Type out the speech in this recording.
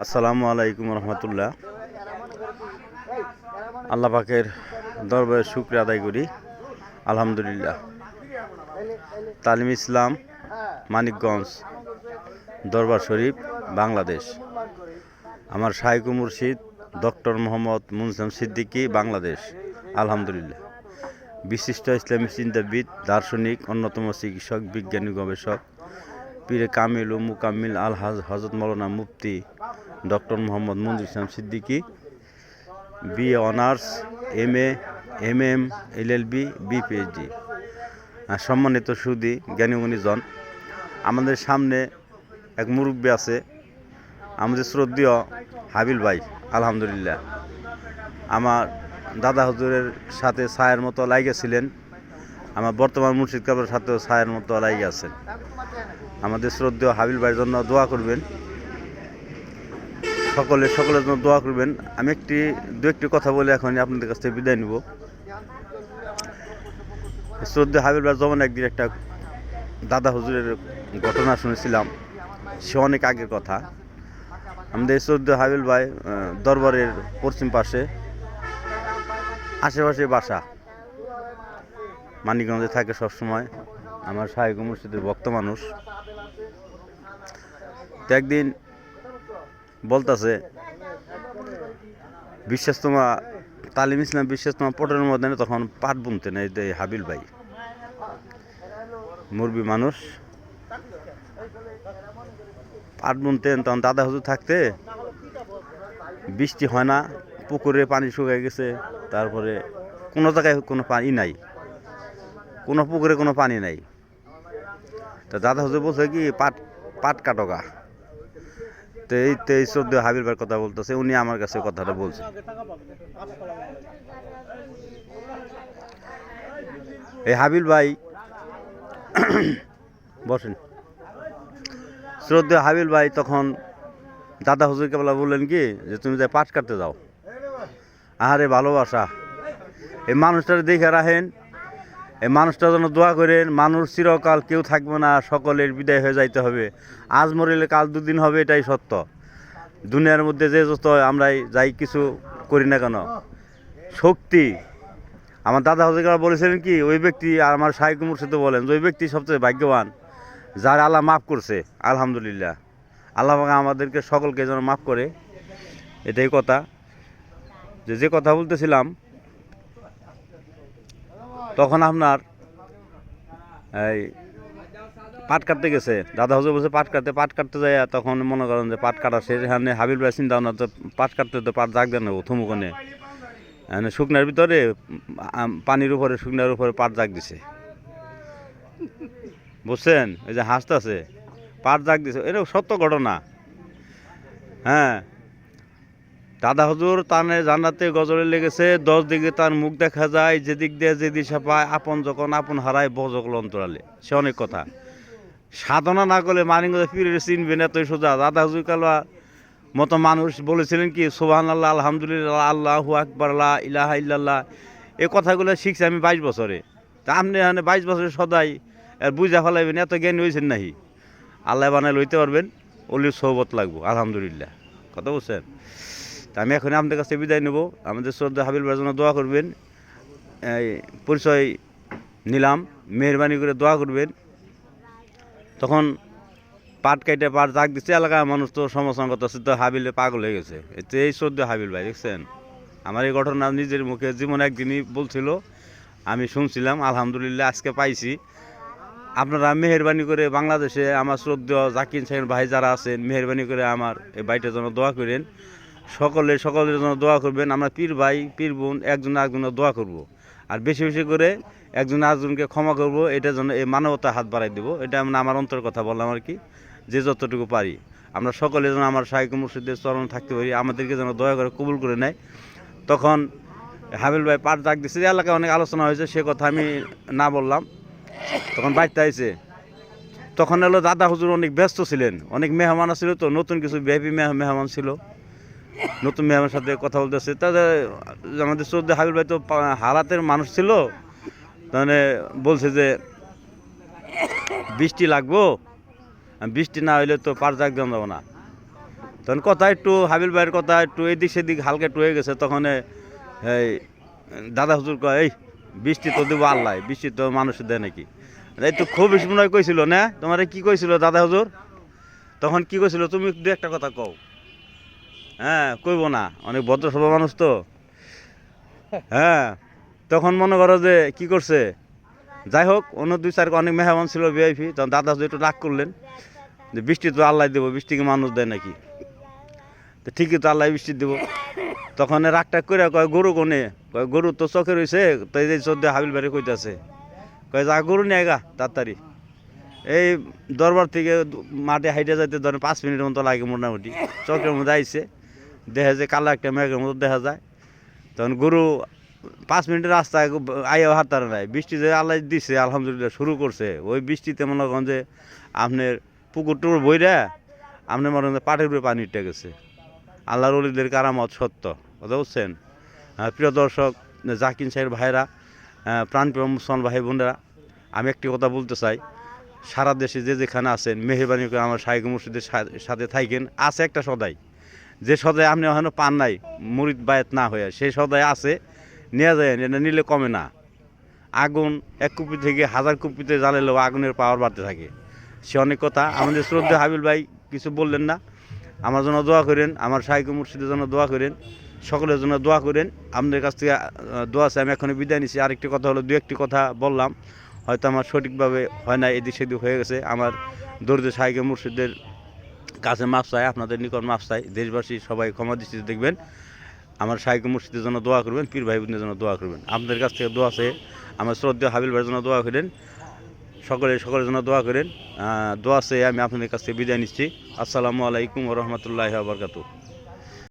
আসসালামু আলাইকুম রহমতুল্লাহ। আল্লাহ পাকের দরবারে শুকরিয়া আদায় করি। আলহামদুলিল্লাহ। তালিম ইসলাম, মানিকগঞ্জ, দরবার শরীফ, বাংলাদেশ। আমার শাইখ মুর্শিদ ডক্টর মোহাম্মদ মুনসাম সিদ্দিকী, বাংলাদেশ। আলহামদুলিল্লাহ। বিশিষ্ট ইসলামী চিন্তাবিদ, দার্শনিক, অন্যতম চিকিৎসক, বিজ্ঞানী, গবেষক, পীরে কামিল ও মুকাম্মিল আল হজরত মৌলানা মুফতি doctor Mohammad Manjur Islam Siddiqui, BA honours, MA, MM, LLB, বিপিএইচডি। সম্মানিত সুধী জ্ঞানীগুণীজন, আমাদের সামনে এক মুরব্বী আছে, আমাদের শ্রদ্ধেয় হাবিল ভাই। আলহামদুলিল্লাহ। আমার দাদা হুজুরের সাথে ছায়ের মতো লাইগেছিলেন, আমার বর্তমান মুর্শিদ কাবরের সাথেও ছায়ের মতো লাইগে আছেন। আমাদের শ্রদ্ধেয় হাবিল ভাইয়ের জন্য দোয়া করবেন, সকলের জন্য দোয়া করবেন। আমি দু একটি কথা বলে এখন আপনাদের কাছ থেকে বিদায় নেব। শ্রদ্ধেয় হাবিল ভাই যেমন একদিন একটা দাদা হুজুরের ঘটনা শুনেছিলাম, সে অনেক আগের কথা। আমাদের শ্রদ্ধেয় হাবিল ভাই দরবারের পশ্চিম পাশে আশেপাশে বাসা, মানিকগঞ্জে থাকে সবসময়। আমার শাইখ মুর্শিদের ভক্ত মানুষ। তো একদিন বলতেছে, বিশ্বাস্তমা তালিম ইসলাম বিশ্বাস্তমা পটের মধ্যে তখন পাট বুনতেন এই হাবিল ভাই, মুরবি মানুষ, পাট বুনতেন। তখন দাদা হুজুর থাকতে বৃষ্টি হয় না, পুকুরে পানি শুকিয়ে গেছে, তারপরে কোনো জায়গায় কোনো পানি নাই, কোনো পুকুরে কোনো পানি নাই। তা দাদা হুজুর বলছে কি পাট কাটকা। তো এই শ্রদ্ধেয় হাবিল ভাইয়ের কথা বলতেছে, উনি আমার কাছে কথাটা বলছে। এই হাবিল ভাই বসেন। শ্রদ্ধেয় হাবিল ভাই তখন দাদা হুজুরকে বললেন কি যে তুমি যে পাট কাটতে যাও। আহারে ভালোবাসা, এই মানুষটার দেখে রাখেন, এই মানুষটার জন্য দোয়া করেন। মানুষ চিরকাল কেউ থাকবে না, সকলের বিদায় হয়ে যাইতে হবে। আজ মরিলে কাল দুদিন হবে, এটাই সত্য। দুনিয়ার মধ্যে যে যত আমরাই যাই কিছু করি না কেন, শক্তি আমার দাদা হুজুর বলেছিলেন কি, ওই ব্যক্তি, আর আমার শাইখ মুর্শিদ বলেন যে ওই ব্যক্তি সবচেয়ে ভাগ্যবান যার আল্লাহ মাফ করছে। আলহামদুলিল্লাহ। আল্লাহ আমাদেরকে সকলকে যেন মাফ করে, এটাই কথা। যে কথা বলতেছিলাম, তখন আপনার এই পাট কাটতে গেছে, দাদা হুজুর বলছে পাট কাটতে যায়। তখন মনে করেন যে পাট কাটা শেষ, এখানে হাবিল ভাই চিন্তা ভাবনা, তো পাট কাটতে তো পাট জাগ দেন থুমুকনে, শুকনার ভিতরে পানির উপরে, শুকনার উপরে পাট জাগ দিছে, বুঝছেন? এই যে হাসতেছে, পাট জাগ দিছে, এটা সত্য ঘটনা। হ্যাঁ, দাদা হুজুর তানে জান্নাতে গজলে লেগেছে, 10 দিকে তার মুখ দেখা যায়, যেদিক দিয়ে যে দিশা পায়, আপন যখন আপন হারায় বজকল অন্তরালে। সে অনেক কথা। সাধনা না করলে মানিকগঞ্জে পীরের চিনবে না, এতই সোজা। দাদা হুজুর কালা মতো মানুষ বলেছিলেন কি, সুবহানাল্লাহ, আলহামদুলিল্লাহ, আল্লাহু আকবার, লা ইলাহা ইল্লাল্লাহ। এই কথাগুলো শিখছি আমি 22 বছরে। তা আপনি এখানে 22 বছরে সদাই আর বুঝা ফেলাইবেন, এত জ্ঞানী হয়েছেন নাহি। আল্লাহ বানায় লইতে পারবেন, অলির সহবত লাগবো। আলহামদুলিল্লাহ। কথা বলছেন? তা আমি এখন আপনাদের কাছে বিদায় নেব। আমাদের শ্রদ্ধা হাবিল ভাইয়ের জন্য দোয়া করবেন। এই পরিচয় নিলাম, মেহরবানি করে দোয়া করবেন। তখন পাট কাইটে পাট জাগ দিচ্ছে, এলাকার মানুষ তো সমালোচনা করতেছে, তো হাবিলে পাগল হয়ে গেছে। এতে এই শ্রদ্ধা হাবিল ভাই, দেখছেন? আমার এই ঘটনা নিজের মুখে জীবন একদিনই বলছিল, আমি শুনছিলাম। আলহামদুলিল্লাহ, আজকে পাইছি। আপনারা মেহরবানি করে বাংলাদেশে আমার শ্রদ্ধেয় জাকির সাহেব ভাই যারা আছেন, মেহরবানি করে আমার এই ভাইটার জন্য দোয়া করেন। সকলের জন্য দোয়া করবেন। আমরা পীর ভাই, পীর বোন একজন আরেকজনের দোয়া করব। আর বেশি বেশি করে একজন আরেকজনকে ক্ষমা করব, এটার জন্য এই মানবতা হাত বাড়াই দেবো। এটা মানে আমার অন্তর কথা বললাম আর কি, যে যতটুকু পারি। আমরা সকলে যেন আমার শাইখ মুর্শিদের চরণ থাকতে পারি, আমাদেরকে যেন দয়া করে কবুল করে নেয়। তখন হাবিল ভাই পাট ডাক দিচ্ছে, যে এলাকায় অনেক আলোচনা হয়েছে, সে কথা আমি না বললাম। তখন বাড়িতে আইছে, তখন হলো দাদা হুজুর অনেক ব্যস্ত ছিলেন, অনেক মেহমান ছিল, তো নতুন কিছু ভিআইপি মেহমান ছিল, নতুন মেহমানের সাথে কথা বলতেছে। তাদের আমাদের শ্রদ্ধা হাবিল ভাই তো হালাতের মানুষ ছিল, তাহলে বলছে যে বৃষ্টি লাগবো, বৃষ্টি না হইলে তো পাট জাগ দেওয়া যাবো না। তখন কথা একটু হাবিল ভাইয়ের কথা একটু এদিক সেদিক হালকা একটু হয়ে গেছে, তখন এই দাদা হুজুর কয়, এই বৃষ্টি তো দেবো আল্লাহ, বৃষ্টি তো মানুষ দেয় নাকি। এই তো খুব বেশি মনে হয় কইছিল না, তোমার কি কইছিল দাদা হুজুর? তখন কি কইছিল তুমি দু একটা কথা কও। হ্যাঁ কইব না, অনেক ভদ্র সভা মানুষ তো। হ্যাঁ তখন মনে করো যে কি করছে, যাই হোক অন্য দুই চার অনেক মেহমান ছিল ভিআইপি, তখন দাদা হুজুর একটু রাগ করলেন যে বৃষ্টি তো আল্লাহ দেবো, বৃষ্টিকে মানুষ দেয় নাকি, তো ঠিকই তো আল্লাহ বৃষ্টি দেবো। তখন রাগটা করে কয় গরু কোনে, কয় গরু তো চোখে রয়েছে, তো এই যে চোদ্দ হাবিল বাড়ি কইতাছে, কয় যা গরু নিয়ে গা তাড়াতাড়ি। এই দরবার থেকে মাঠে হাইটে যাইতে ধরেন 5 মিনিটের মতো লাগে মোটামুটি, চোখের মধ্যে আইসে দেখা যায় কালো একটা মেঘের মতো দেখা যায়। তখন গরু 5 মিনিটের রাস্তায় আইয়াও হাতার নাই, বৃষ্টি যে আল্লাহ দিছে আলহামদুলিল্লাহ শুরু করছে, ওই বৃষ্টিতে মনে করেন যে আপনার পুকুর টুকুর বইরা আপনি মনে করেন পাটের উপরে পানি উঠে গেছে। আল্লাহর ওলিদের কারামত সত্য, কথা বুঝছেন। প্রিয় দর্শক, জাকির সাহেব ভাইরা, প্রাণপ্রিয় মুসলমান ভাই বোনেরা, আমি একটি কথা বলতে চাই, সারা দেশে যে যেখানে আছেন মেহরবানি করে আমার শাইখ মুর্শিদের সাথে থাকেন। আছে একটা সদাই, যে সদাই আপনি এখনো পান নাই মুরিদ বায়াত না হয়ে, সেই সদাই আছে, নিয়ে যায়, এটা নিলে কমে না। আগুন 1 কুপি থেকে 1000 কুপিতে জ্বালালেও আগুনের পাওয়ার বাড়তে থাকে। সে অনেক কথা। আমাদের শ্রদ্ধা হাবিল ভাই কিছু বললেন না, আমার জন্য দোয়া করেন, আমার শাইখ মুর্শিদের জন্য দোয়া করেন, সকলের জন্য দোয়া করেন। আপনাদের কাছ থেকে দোয়া আছে। আমি এখনই বিদায় নিচ্ছি। আরেকটি কথা হলো, 2-1টি কথা বললাম, হয়তো আমার সঠিকভাবে হয় না, এদিক সেদিক হয়ে গেছে। আমার দরিদ্র শাইখ মুর্শিদের কাছে মাফ চাই, আপনাদের নিকট মাফ চাই। দেশবাসী সবাই ক্ষমা দৃষ্টিতে দেখবেন। আমার শাইখ মুর্শিদের জন্য দোয়া করবেন, পীর ভাই বোনদের জন্য দোয়া করবেন। আপনাদের কাছ থেকে দোয়া আছে, আমার শ্রদ্ধেয় হাবিল ভাইয়ের জন্য দোয়া করেন, সকলের জন্য দোয়া করেন। দোয়া চেয়ে আমি আপনাদের কাছ থেকে বিদায় নিচ্ছি। আসসালামু আলাইকুম ওয়া রাহমাতুল্লাহি ওয়া বারাকাতুহু।